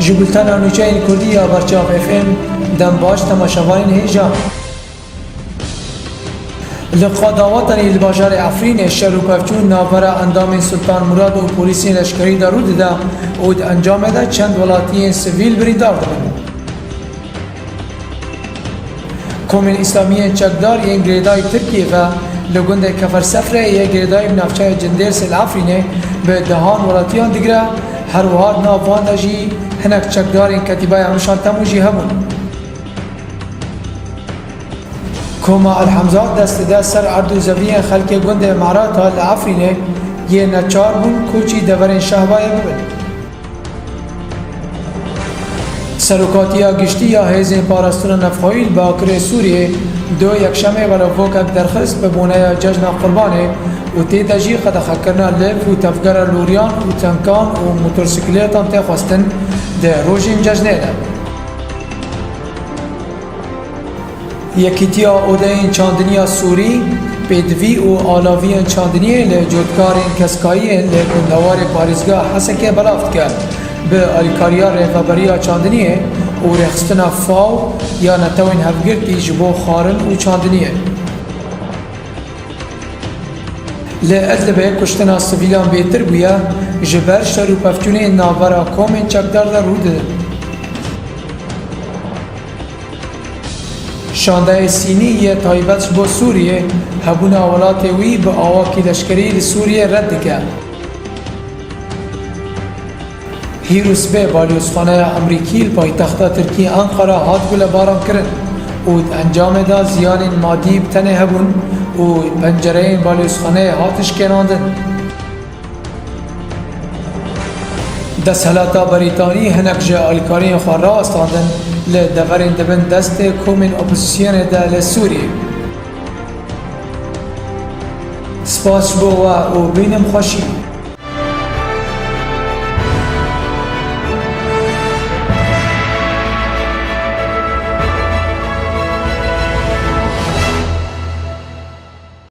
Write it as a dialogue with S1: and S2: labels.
S1: جبلتان نوچه این کردی یا برچاف اف ام دم باش تماشاوان هیجا لقاداواتن الباجار افرین شهر و پفچون ناوره اندام سلطان مراد و پولیسی لشکری دارود ده اود انجام ده چند ولاتی سویل بریدار دارن کومن اسلامی چکدار یک گریدای ترکیه و لگنده کفر سفره یک گریدای بنفچه جندرس الافرینه به دهان ولاتیان دیگره هر وهاد ناوان داجی هنک چکدار این کتیبای همشان تموجی همون کوما الحمزات دست سر اردو زویه خلک گند امارات ها لافرینه یه نچار بون کوچی دورین شهبای ببن سرکاتی گشتی یا هیزن پاراستون نفخویل با اکر سوریه دو یکشمه ولوفوکک درخست به بونه جشن قربانه و تی دجی قد خکرنا لف و تفگر لوریان و تنکان و موتورسیکلیتان تخواستن ده روژین جشنه ده یکیتیا اودین چاندنیا سوری پیدوی و آلاوی چاندنیه لجودکار کسکایی لکندوار پاریزگاه حسکه بلافت کرد به الیکاریا رفابریا چاندنیه و رخستنا فاو یا نتوین هفگرتی جبو خارن و چاندنیه لعدل به کشتنا سویلان بیتر بویا جبر شهر و پفچونه ناورا کومن چکدار در روده شانده سینی یه تایبتش با سوریه هبون اولات وی به آواکی لشکری لسوریه رد کرد هیروس به بالیوسخانه امریکی پایتخت ترکیه انقره هات گل باران کرن و انجام دا زیان مادی بتنه هبون و پنجره بالیوسخانه هاتش کناندن دست حلاتا بریتانی هنک جا الکاری خواه را استاندن لدورین دبن دست کومن اپوزیسیون ده لسوریه سپاس بو و بینم خوشی